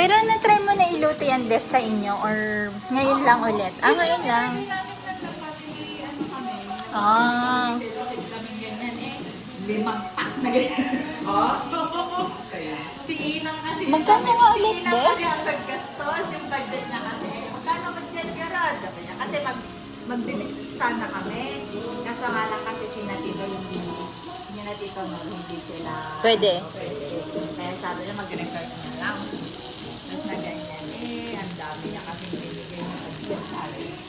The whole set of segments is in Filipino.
Pero na-try mo na iluto yan, Def, sa inyo? Or ngayon lang ulit? Ah, ngayon lang. Ah. Limang pack na ganyan. Si Inang kasi. Magkano nga ulit, Si Inang Def? kasi ang naggastos. Yung budget niya kasi. Magkano budget ka ron? Sabi niya. Kasi mag-delete sana kami. Kaso nga lang kasi sinatito yung sinatito mo. Hindi sila. Pwede. Pwede. Kaya sabi niya mag-record na lang. Tapos na ganyan. Ang dami niya kasi binibigay ng budget.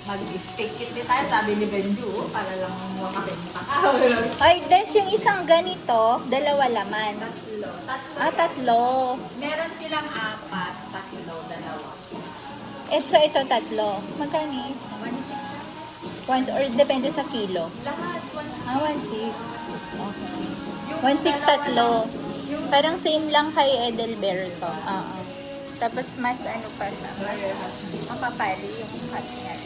Mag-take it din tayo. Sabi ni Benju. Para lang makabenta ka. Ay, Des, yung isang ganito, dalawa laman. Tatlo. Ah, tatlo. Meron silang apat, tatlo, dalawa. So, ito tatlo. Magkano eh? 1.6. Once, or depende sa kilo. Lahat, 1.6. Ah, 1.6. Okay. 1.6 tatlo. Parang same lang kay Edelberto. Oo. Tapos mas ano pa siya, mas mapapali yung cut niya.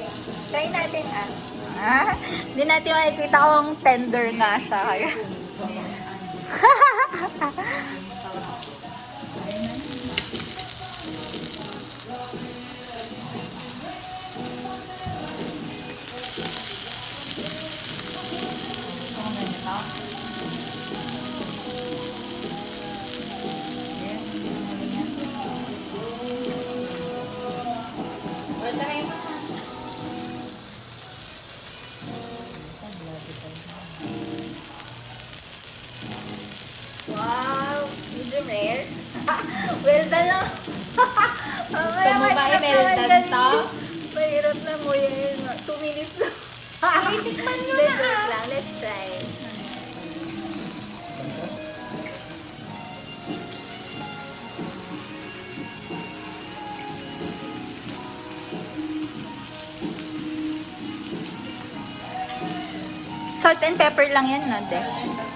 Try natin Hindi natin makikita kung tender nga siya. Kaya. Wow! Medium rare. Well done lang. Gusto mo ba i-well done to? Mahirap na mo yun. 2 minutes na. Tikman nyo Let's na wait lang. Let's try. Salt and pepper lang yan, no, De?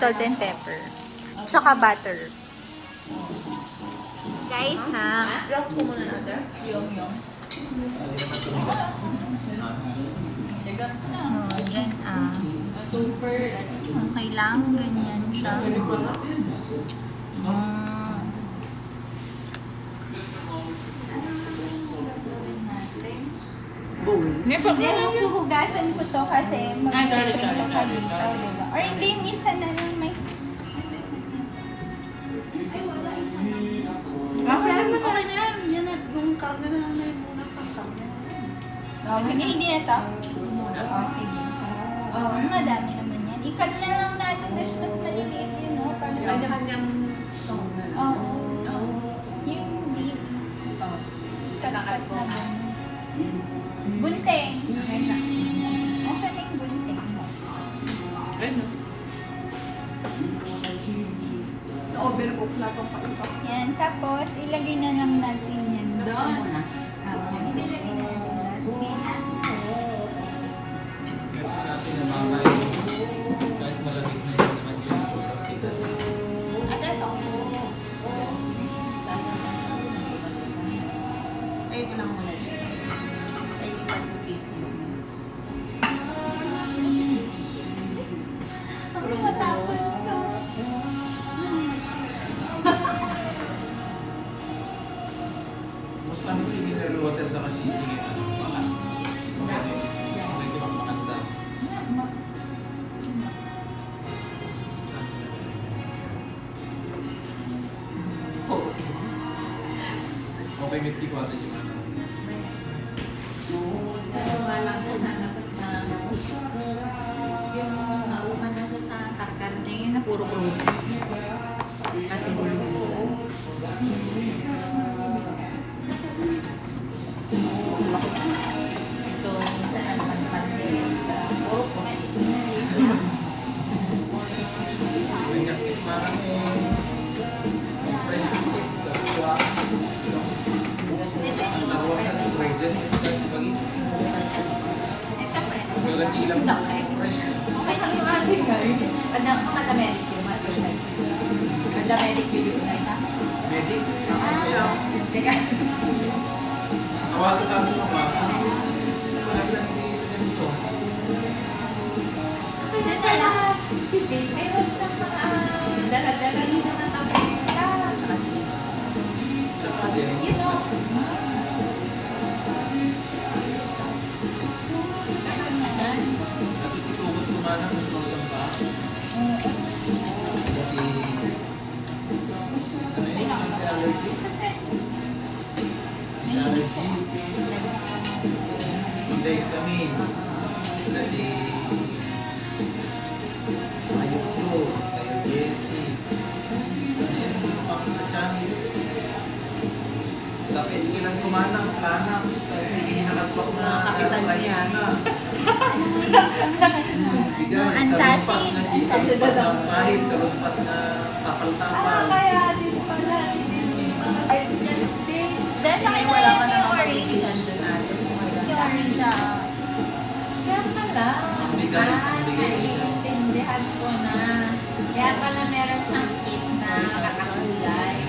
Salt and pepper. Tsaka butter. Guys, ha? Drop ko muna natin. Yung. No, yan, Super. Okay lang, ganyan siya. Hindi, huhugasan ko to kasi mag-prito ka dito, diba? Or hindi, yung isa na lang may... Ay, wala isa na. Okay na yan. Yan at yung karne na lang na yung muna pang karne. Oh, sige, hindi na to. Oh, sige. Oh, madami naman yan. I-cut na lang natin kasi mas maliliit yun, no? Kanya-kanyang song na. Oo. Yung beef. Oh. Cut-cut na lang. Gunting. Nasaan na yung gunting? Ano? Sa overcook na pang paito. Yan. Tapos, ilagay na lang natin yan doon. Ilagay na natin doon. Okay na. Natin na mamay, kahit malagit na yun naman siya, sobrang tigas. At ito. Ay, ito lang muna. Ay, ito lang Ang matapos ko. Mas kami mineral water na kasi ano, baka. Medyo magmakanda. Okay, may 3 quarter yung ano. Pero walang ko na yung nauman na siya sa karkarne na puro cruise. At so, minsan ang panpante, puro cruise. Ganyan, parang fresh meat. Tawag sa frozen. Pagi. Ito, friend. Gaganti lang. Fresh. Okay lang yung ating guys. Madamedic yung Madamedic yung ha? Medic. Ah, teka. Tawagan kami mga wala lang hindi sa ganito. Kaya na si Dave, meron siyang mga dala-dala nito na tableta. Sa You know, Natututukot ko nga lang gusto ko sa pa. Kasi, ano yun, anti-allergy? Anti-allergy. Antihistamine. Dati, ayok flu, diagesi. Ano yun, lumpak sa tiyan. Tapos kailan kumanang, Flanax, hinakalpak na arthritis na. Bigay, sa lumpas na sa lumpas na kahit, sa lumpas na tapal-tapal. Kaya din pala, hindi mga ganyan din. Dahil sa kanya wala ka yan na yung mga orange. kaibigan doon ate. So, yung orange, kaya pala. Ang bigay, ang bigay. Naiintindihan ko na. Kaya pala meron siyang kit na kakakulay.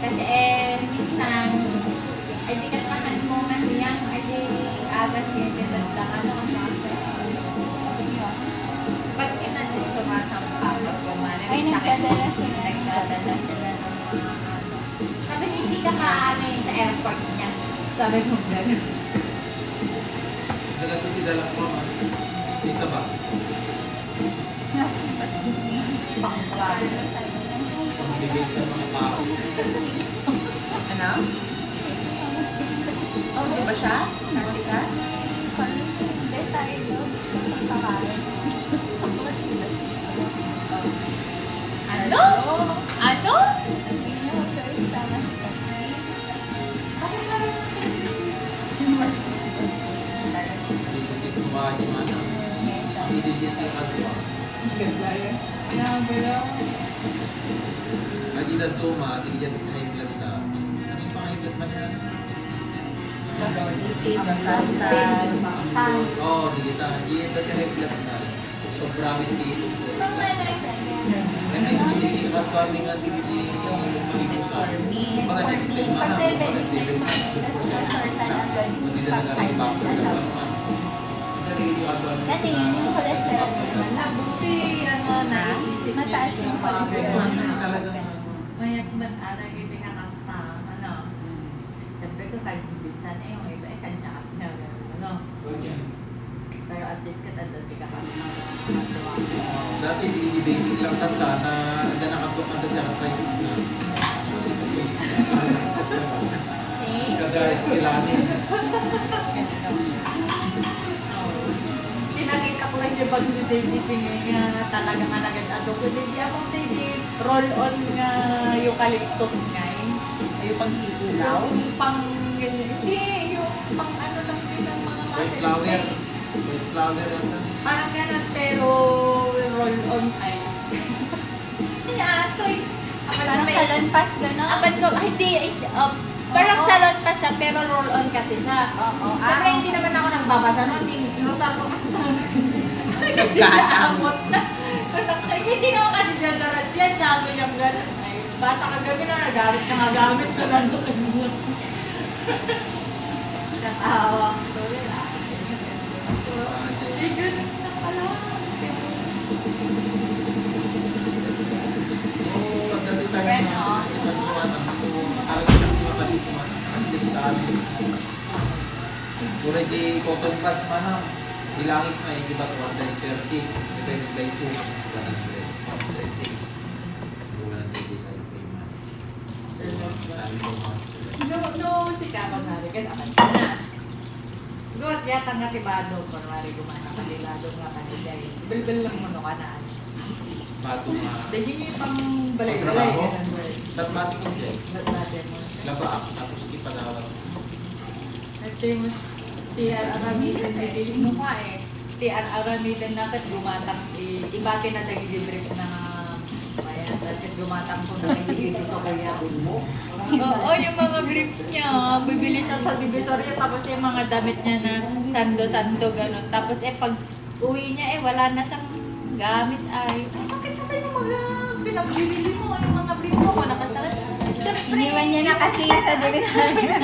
Kasi minsan, ay di kasahan mo nga niyang, ay di agas niya kitagdakan ano kasi pag sinadyo sumasampa, pag kumana, Ay, nagdadala sila. Nagdadala sila ng mga ano. Sabi, hindi ka kaano yun sa airport niya. Sabi ko, gano'n. Nagagupidala ko naman. Isa ba? Pagbigay sa mga tao. Ano? Oh, di ba siya? Nati ka? Hindi tayo daw. Kakain. Ano? Ano? Hindi niyo guys, sama si Tati. Bakit parang Hindi ko ba di mana? Hindi din yung kadwa. Grabe lang. Adi na tuma, di yan high blood na. Ano yung mga high blood man yan? Ipid, masantan. Oo, di kita. Di yan dati high blood na. Sobrang tito ko. Kaya hindi ka kami nga di mag-ipusan. Baka next time Pag mana, baka 7 months before 7 months na. Hindi na nag-back for the one. Dali yung agad. Ano yun, yung cholesterol naman. Nabuti, ano, naisip niyo Mataas yung cholesterol. Talagang Mayak man, hindi ka kasta, ano. Sabi ko, kahit binsan yung iba, kanya-at na, ano. Pero at least ka dati ka kasta. dati di basic lang tanda na nakapok na dati arthritis na. Mas guys, kailangan. Pinakita ko lang yung bag si David nga talaga nga nagad-ato ko. Hindi ako David roll-on nga eucalyptus nga yung pang-hiulaw. Yung pang, hindi, yung pang ano lang din ng mga White flower. White flower yata. Parang ganun, pero roll-on ay. Hindi atoy. Parang salon pass gano'n. Apan ko, hindi, parang Oo. salon pa siya, pero roll-on kasi siya. Oo. Siyempre, hindi naman ako nagbabasa nun. Inusar ko kasi kasi nakaamot na. Hindi na ako kasi deodorant yan. Sabi niya gano'n. Ay, basa kagabi na nagalit na gamit ko na nakimut. Natawa ko. Sorry lang. Eh, ganun na pala. Oo, at dati tayo na ipag-iwatan ko. Talaga siyang mabalik ko man. As listahan. Kura di cotton pads man ang bilangit na yung iba 130. Depende by 2. 100 days. 100 days ay 3 months. No, si Kapag Mari, kailangan ka na. Luwat yata nga tibado, kung mari gumana kalilado nga kanila eh. Bilbil lang mo ka na. Bato nga. Dahil yung pang balay-balay. Trabaho. ganun ba eh. Tatmatic yung day. Ba't natin mo? Laba ako tapos ipadawat. Ito yung TR Aramidan, hindi mo pa eh. TR Aramidan na kat gumatang, ibati na nag-i-brief na bayan. Kasi gumatang ko na nag-i-brief sa kaya. Oo, yung mga brief niya, bibili siya sa divisoria, tapos yung mga damit niya na sando-sando, gano'n. Tapos pag uwi niya wala na siyang gamit ay, bakit kasi yung mga pinagbibili mo, yung mga brief mo, wala ka sa Siyempre, Iniwan niya na kasi sa divisoria.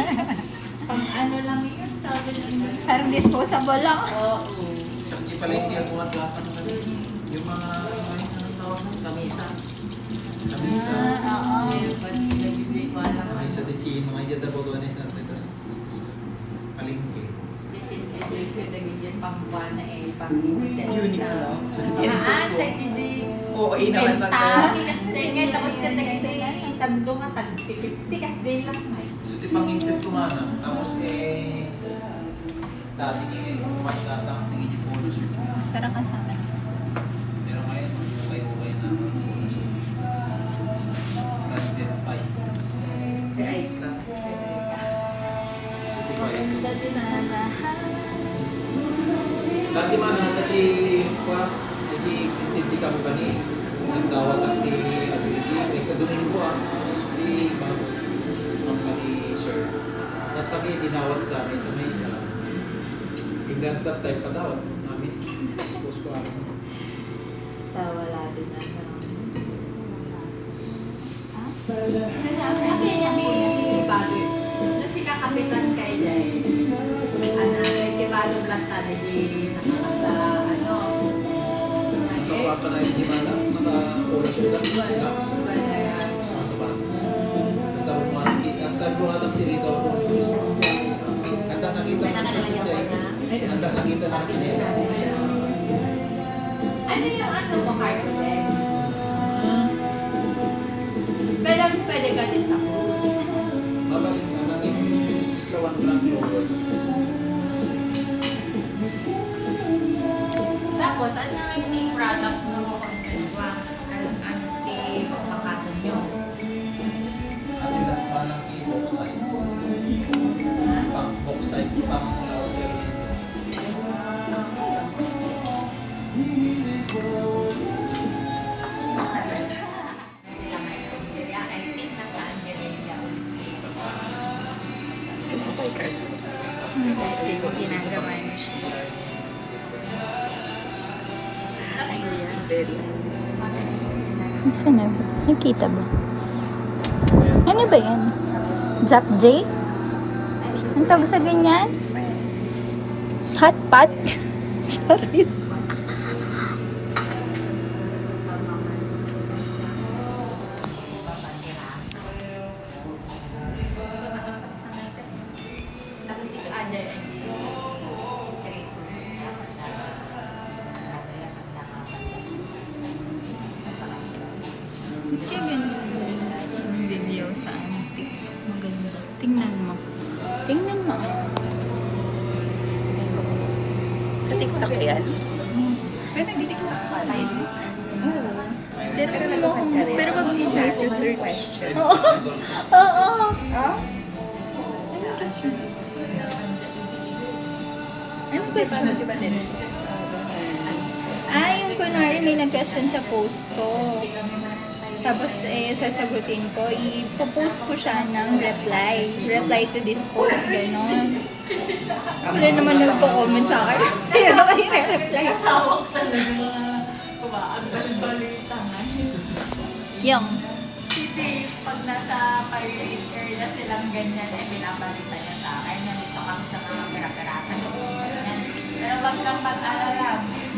pang ano lang yun, sabi niya. Parang disposable lang. Oo. Siyang di pala hindi ang mga gata na yung mga anong tawag ng kamisa. Kamisa. Oo. Nag-DJ ko alam. Kamisa de Chino. Mga dyan na botones natin. Tapos palingke. Nag-DJ pang-buwan na eh. Pang-minsan. Unique na lang. So, Saan? Nag-DJ. Oo, inaman pag Kasi nga, tapos ka nag-DJ. Sando nga, tag-50. Kasi lang nga. So, di pang inset ko nga na. Tapos dati mas datang tingin yung polo shirt. Pero kasama niyo. Pero ngayon, okay na. That's it, bye. ay ka. So, di ba ito? Sa lahat. Dati man, dati hindi ka ba ni nagdawat at ni may sa Domingo so di bago company sir. Nataki dinawat ka may sa isa. Yung ganda tayo padawat namin. Expose ko ako. Wala din ano. Ha? Sabi niya ni Balo, na sila kapitan kay Jay. Ano, kay Balo Plata, di nakakasa, ano. Nakawato na yung di mana, maka-oras ko dati snaps. Sa sabas. Basta bumarang kita. Sa buhatang tirito ako. Handa nakita ko sa sito eh. Handa nakita na kinelas. Ano yung ano mo, Carmen? Pero pwede ka din sa cruise. Mabalik na naging Islawan Grand Lovers. Tapos, ano yung team product mo mo kung ano team pangkatan nyo? Atin nas manang i-bauxite. Pang bauxite, pang Sila may pamilya, I think nasa Angelia ulit Dati ginagawa niyo siya. Saan na ba? Nakita ba? Ano ba yan? Jap J? Ang tawag sa ganyan? Hot pot? Charis. Tapos si Ajay, straight. Kaya ganyan yung video sa TikTok. Maganda. Tingnan mo. Tingnan mo. Sa TikTok yan. Hmm. Pero nagtitiktok ka live. Oo. Pero Pero wag mo nagpapan ka rin. pero wag mo Wala i search. question. Oo. Oo. Oh? Anong Di ba, question? di ba din? Yung kunwari may nag-question sa post ko. Tapos sasagutin ko, ipopost ko siya ng reply. Reply to this post, gano'n. Wala naman nagko-comment sa akin. Sino kayo reply? Tawag talaga mga kumaagbalbalita nga. Yung. Kasi pag nasa pirate area silang ganyan, binabalita niya sa akin. Nandito kami sa mga pera-peratan. Pero wag kang mag-alala.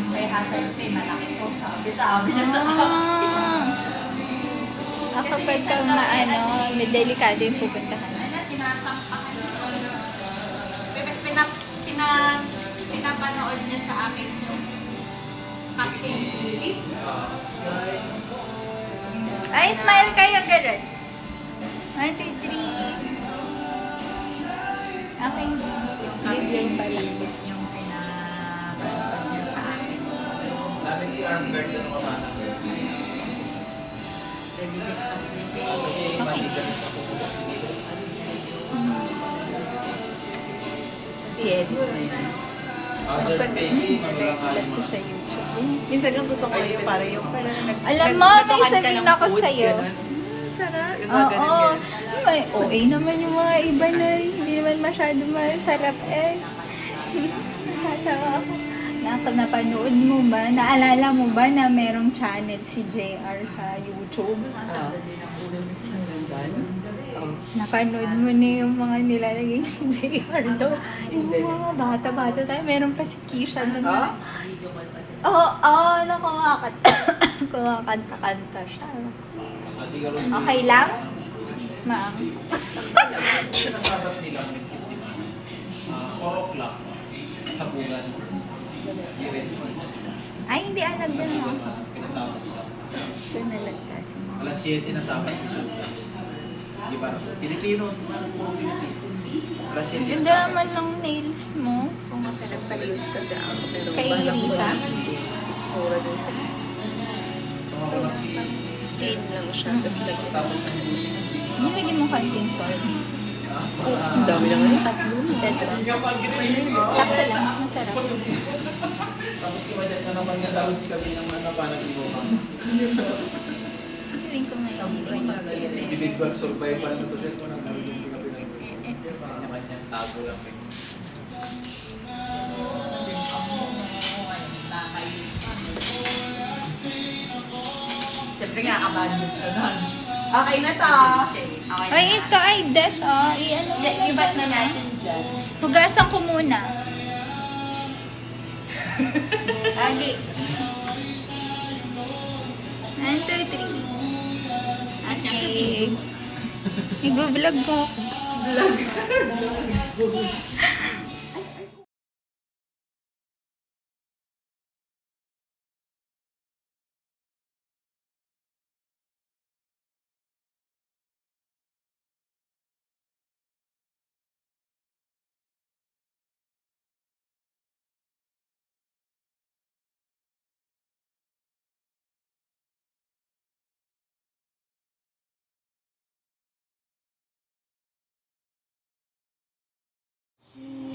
May hassle pay, malaki po. Sabi niya sa akin. Kapag ka may delikado yung pupuntahan. Ano, sinasampak pinapanood niya sa akin yung Captain Philip. Ay, smile kayo, ganun. 1, 2, 3. Aking bibigay pala. Yung pinapanood niya sa akin. Namin i-arm guard yung mga mana. Kasi manigan sa pupunta si Dito. Si Eddie. Other baby, Nag-ilat ko sa YouTube. Minsan nga gusto ko yung para yung Alam mo, may sabihin ako sa'yo. Sarap. Yung mga Oo. ganun-ganun. May OA naman yung mga iba na hindi naman masyado masarap eh. Nakatawa ako. Napanood mo ba? Naalala mo ba na merong channel si JR sa YouTube? Napanood mo na yung mga nilalagay ni JR doon. Yung mga bata-bata tayo. Meron pa si Kisha doon. Oo, kumakanta-kanta siya. Okay lang? Ma'am. Sinasabat nila, 4 o'clock sa bulan. Ay, hindi alam yun, no? Pinasabat nila. Ito nalagkasin mo. Alas 7 na sabat isuda. Di ba? Pilipino, puro Pilipino. Alas 7 Ganda naman ng nails mo. Kung masarap pa-nails kasi ako, pero Kay balak ko Risa? lang explore doon sa isa. So ako lang Plain lang siya, tapos lagyan. tapos Nilagyan mo konting salt. Ang dami na ngayon, 3. Tatlo. Sakto lang. Masarap. tapos iwajan ka naman nga tawag si kami ng mga panag-iwang. Feeling ko ngayon. Individual survival na to din mo nang narinig ko na kanya-kanyang tago lang. Siyempre nga, kabadod ka doon. Okay na to. Okay Ay, ito ay dash, oh. I-ano mo na Ibat na dyan, natin dyan. Hugasan ko muna. Agi. 1, 2, 3. Okay. Nag-vlog ko ako.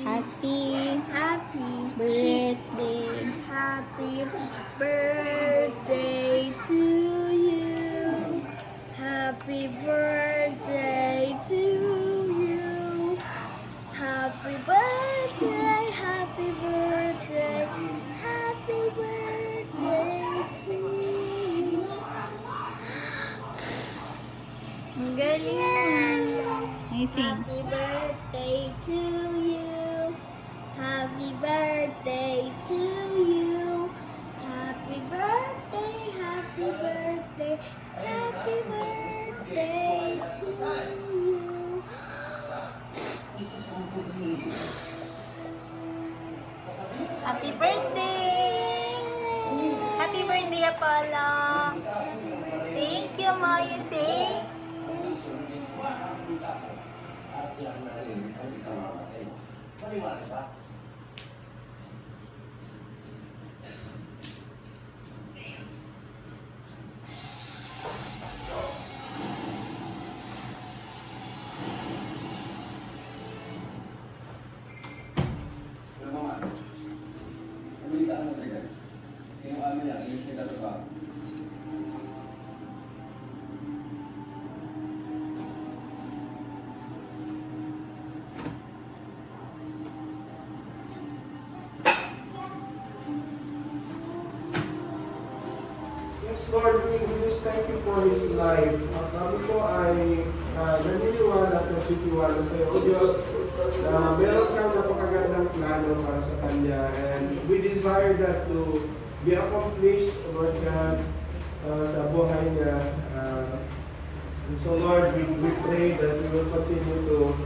Happy birthday. Happy birthday to you. Happy birthday to you. Happy birthday, happy birthday, happy birthday to you. Ang galing. Amazing. Happy birthday to you. Happy birthday to you. Happy birthday, happy birthday, happy birthday to you. Happy birthday! Happy birthday, Apollo! Thank you, Maya. Thanks. Yes, Lord, we just thank you for his life. Kami po ay naniniwala at nagtitiwala sa iyo, O Diyos, na meron kang napakagandang plano para sa kanya. And we desire that to be accomplished, Lord God, sa buhay niya. And so, Lord, we pray that we will continue to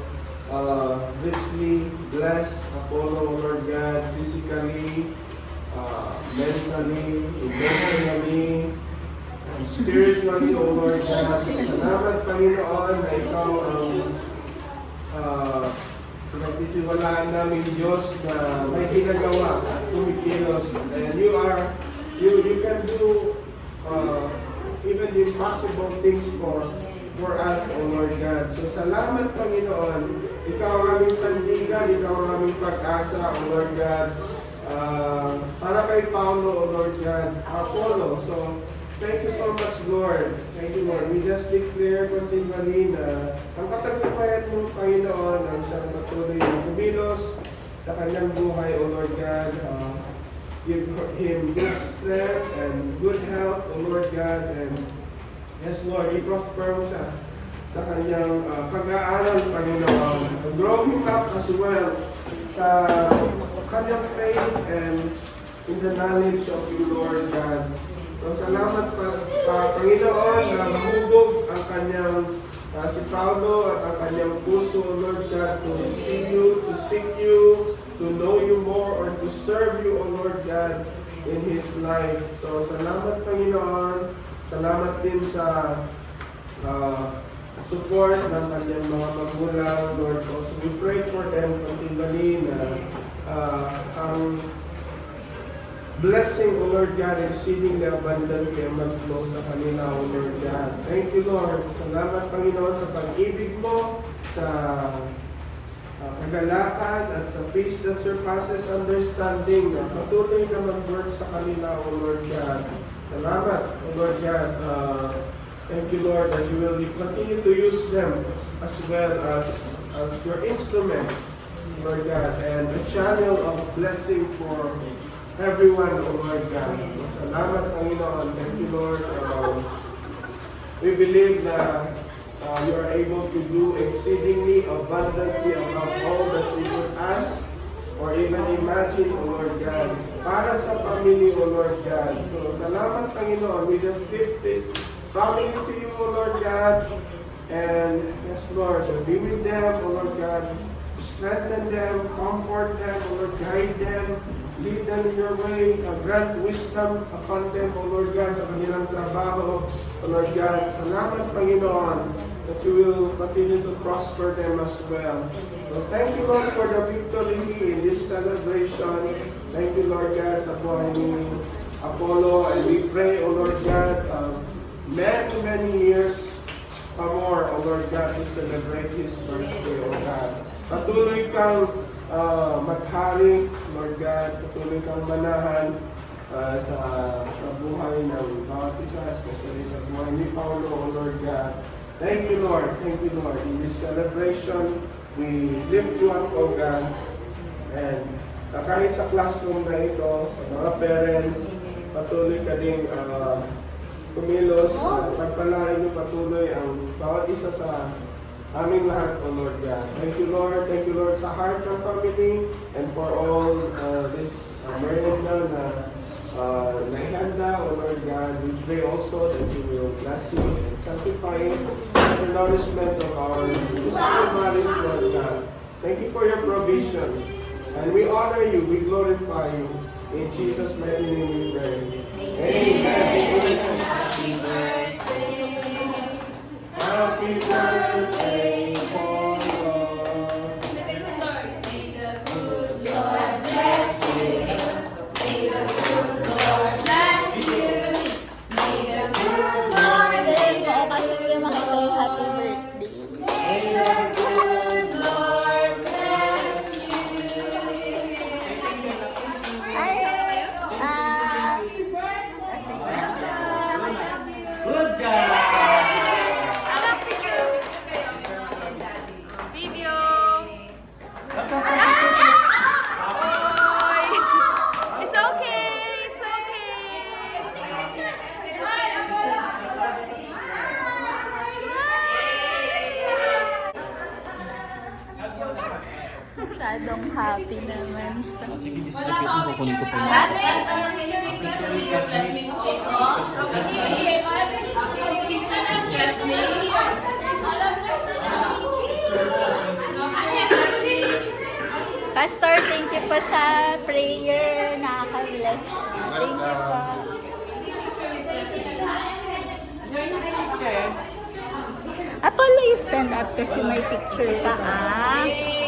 richly bless Apollo, Lord God, physically, mentally, emotionally, and spiritually, O Lord God. Salamat, Panginoon, na ikaw ang nagtitiwalaan namin, Diyos, na may ginagawa at kumikilos. And you can do even the impossible things for us, O Lord God. So salamat, Panginoon. Ikaw ang aming sandigan, ikaw ang aming pag-asa, O Lord God. Para kay Paulo, O Lord God, Apollo. So, thank you so much, Lord. Thank you, Lord. We just declare continually na ang katagumpayan mo, Panginoon, ang siyang patuloy na kumilos sa kanyang buhay, O Lord God. Give him good strength and good health, O Lord God. And yes, Lord, i-prosper mo siya sa kanyang pag-aaral, Panginoon. Grow him up as well sa kanyang faith and in the knowledge of you, Lord God. So So salamat Panginoon na mahubog ang kanyang si Paulo at ang kanyang puso, Lord God, to see you, to seek you, to know you more, or to serve you, O Lord God, in his life. So salamat Panginoon, salamat din sa support ng kanyang mga magulang, Lord. Also, we pray for them continually na ang blessing, O Lord God, exceeding the abundant kaya mag-flow sa kanila, O Lord God. Thank you, Lord. Salamat, Panginoon, sa pag-ibig mo, sa kagalakan, at sa peace that surpasses understanding na patuloy ka mag-work sa kanila, O Lord God. Salamat, O Lord God. Thank you, Lord, that you will continue to use them as well as your instrument, Lord God, and a channel of blessing for everyone, O Lord God. Salamat, Panginoon. Thank you, Lord. We believe that you are able to do exceedingly abundantly above all that we could ask or even imagine, O Lord God. Para sa family, O Lord God. So, salamat, Panginoon. We just lift this family to you, O Lord God. And yes, Lord, be with them, O Lord God. Strengthen them, comfort them, O Lord, guide them, lead them in your way, grant wisdom upon them, O Lord God, sa kanilang trabaho, O Lord God. Salamat, Panginoon, that you will continue to prosper them as well. So thank you, Lord, for the victory in this celebration. Thank you, Lord God, sa buhay ni Apollo. And we pray, O Lord God, many years pa more, O Lord God, to celebrate his birthday, O God. Patuloy kang maghari, Lord God. Patuloy kang manahan sa buhay ng bawat isa, especially sa buhay ni Paulo, O Lord God. Thank you, Lord. Thank you, Lord. In this celebration, we lift you up, O God. And kahit sa classroom na ito, sa mga parents, patuloy ka din kumilos, pagpalain niyo patuloy ang bawat isa sa aming lahat, O Lord God. Thank you, Lord. Thank you, Lord, sa heart ng family and for all this merienda na naihanda, O Lord God. We pray also that you will bless it and sanctify it for the nourishment of our physical bodies, Lord God. Thank you for your provision. And we honor you, we glorify you. In Jesus' mighty name we pray. Amen. Happy birthday, Paul. Galing mo, kasi yung mga tayo happy birthday. Ay, Good job! It's okay. It's okay. masyadong happy naman siya. Sige, dislapit mo, kukunin ko po. Pastor, thank you po sa prayer. Nakaka-bless. Thank you po. Apollo, you stand up kasi may picture ka, ah. Ready,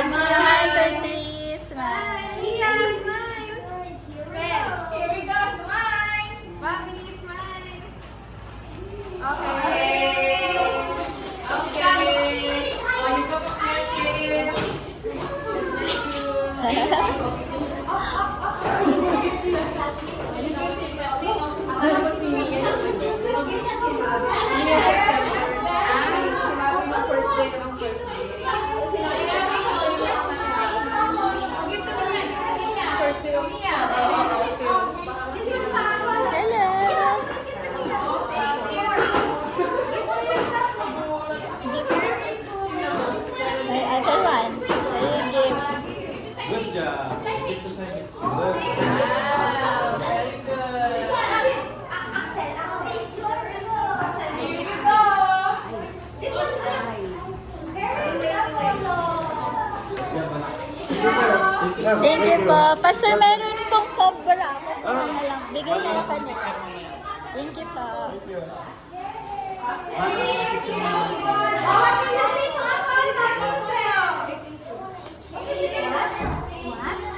1, 2, 3, smile. Here we go, smile. Thank you po. Pastor, meron pong sobra. Kasi na lang. Bigay na lang kanila. Thank you po.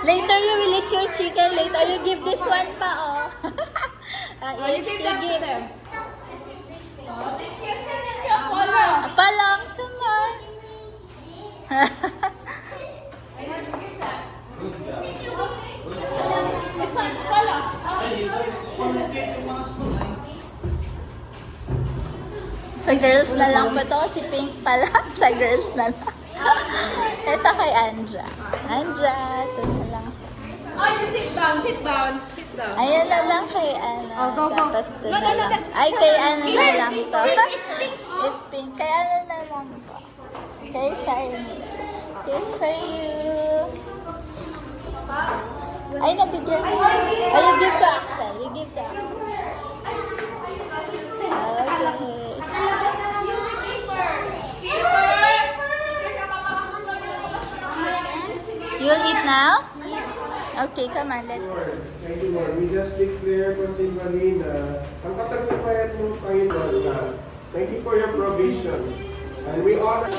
Later you will eat your chicken. Later you give this one pa, oh. You give them. Palang sama. Sa girls na lang ba to? Si Pink pala. Sa girls na lang. Ito kay Andra. Andra, ito na lang sa... Oh, you sit down, sit down, sit down. Ayan na lang kay Ana. Oh, go, go. Tapos ito No, na no, no, lang. no. Ay, kay Ana na lang to. It's pink. It's pink. Kay Ana na lang po. Kay Siamese. Kiss for you. Ay, nabigyan mo. Ay, you give to Axel. You give to Axel. Okay. You'll eat now? Okay, come on, let's eat. Thank you, Lord. We just declare continually na ang katagumpayan mo, Panginoon, na thank you for your provision. And we honor